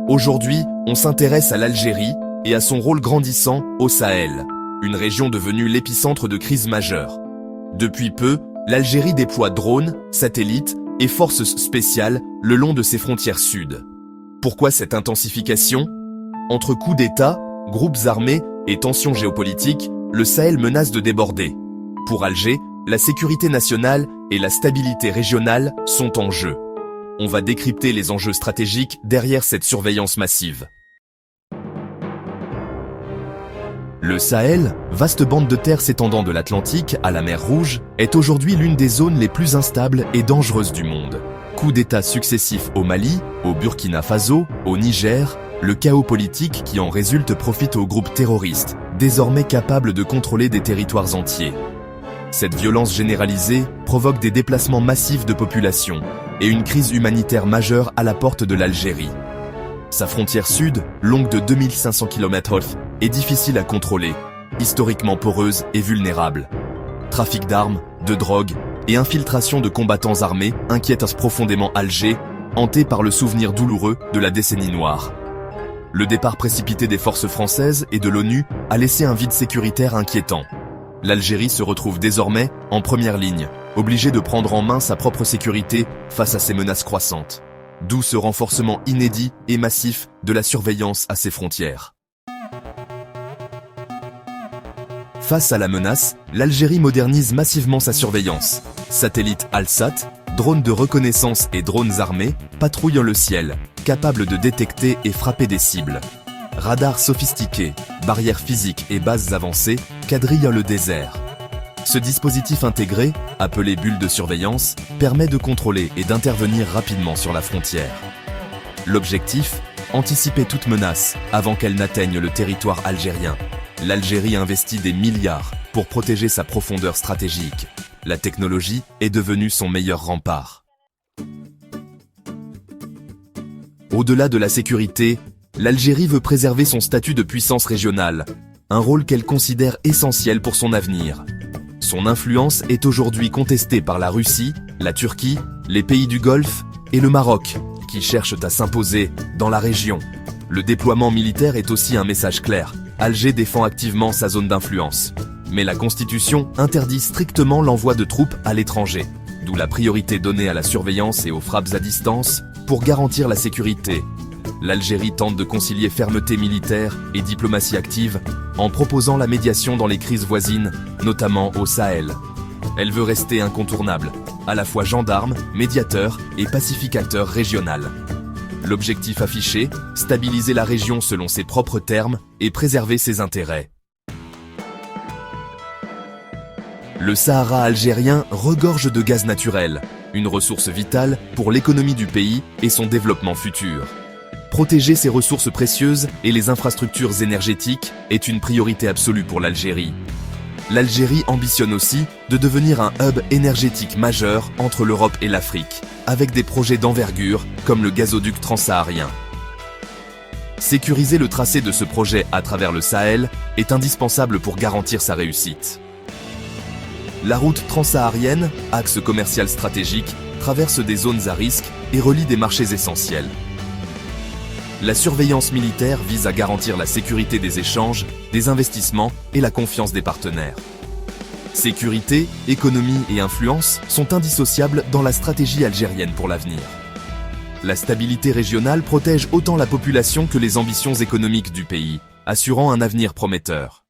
Aujourd'hui, on s'intéresse à l'Algérie et à son rôle grandissant au Sahel, une région devenue l'épicentre de crises majeures. Depuis peu, l'Algérie déploie drones, satellites et forces spéciales le long de ses frontières sud. Pourquoi cette intensification? Entre coups d'État, groupes armés et tensions géopolitiques, le Sahel menace de déborder. Pour Alger, la sécurité nationale et la stabilité régionale sont en jeu. On va décrypter les enjeux stratégiques derrière cette surveillance massive. Le Sahel, vaste bande de terre s'étendant de l'Atlantique à la mer Rouge, est aujourd'hui l'une des zones les plus instables et dangereuses du monde. Coups d'État successifs au Mali, au Burkina Faso, au Niger, le chaos politique qui en résulte profite aux groupes terroristes, désormais capables de contrôler des territoires entiers. Cette violence généralisée provoque des déplacements massifs de population et une crise humanitaire majeure à la porte de l'Algérie. Sa frontière sud, longue de 2500 km, est difficile à contrôler, historiquement poreuse et vulnérable. Trafic d'armes, de drogue et infiltration de combattants armés inquiètent profondément Alger, hanté par le souvenir douloureux de la décennie noire. Le départ précipité des forces françaises et de l'ONU a laissé un vide sécuritaire inquiétant. L'Algérie se retrouve désormais en première ligne, obligée de prendre en main sa propre sécurité face à ces menaces croissantes. D'où ce renforcement inédit et massif de la surveillance à ses frontières. Face à la menace, l'Algérie modernise massivement sa surveillance. Satellites Alsat, drones de reconnaissance et drones armés patrouillent le ciel, capables de détecter et frapper des cibles. Radars sophistiqués, barrières physiques et bases avancées quadrillent le désert. Ce dispositif intégré, appelé bulle de surveillance, permet de contrôler et d'intervenir rapidement sur la frontière. L'objectif, anticiper toute menace avant qu'elle n'atteigne le territoire algérien. L'Algérie investit des milliards pour protéger sa profondeur stratégique. La technologie est devenue son meilleur rempart. Au-delà de la sécurité, l'Algérie veut préserver son statut de puissance régionale, un rôle qu'elle considère essentiel pour son avenir. Son influence est aujourd'hui contestée par la Russie, la Turquie, les pays du Golfe et le Maroc, qui cherchent à s'imposer dans la région. Le déploiement militaire est aussi un message clair. Alger défend activement sa zone d'influence. Mais la Constitution interdit strictement l'envoi de troupes à l'étranger, d'où la priorité donnée à la surveillance et aux frappes à distance pour garantir la sécurité. L'Algérie tente de concilier fermeté militaire et diplomatie active en proposant la médiation dans les crises voisines, notamment au Sahel. Elle veut rester incontournable, à la fois gendarme, médiateur et pacificateur régional. L'objectif affiché, stabiliser la région selon ses propres termes et préserver ses intérêts. Le Sahara algérien regorge de gaz naturel, une ressource vitale pour l'économie du pays et son développement futur. Protéger ces ressources précieuses et les infrastructures énergétiques est une priorité absolue pour l'Algérie. L'Algérie ambitionne aussi de devenir un hub énergétique majeur entre l'Europe et l'Afrique, avec des projets d'envergure comme le gazoduc transsaharien. Sécuriser le tracé de ce projet à travers le Sahel est indispensable pour garantir sa réussite. La route transsaharienne, axe commercial stratégique, traverse des zones à risque et relie des marchés essentiels. La surveillance militaire vise à garantir la sécurité des échanges, des investissements et la confiance des partenaires. Sécurité, économie et influence sont indissociables dans la stratégie algérienne pour l'avenir. La stabilité régionale protège autant la population que les ambitions économiques du pays, assurant un avenir prometteur.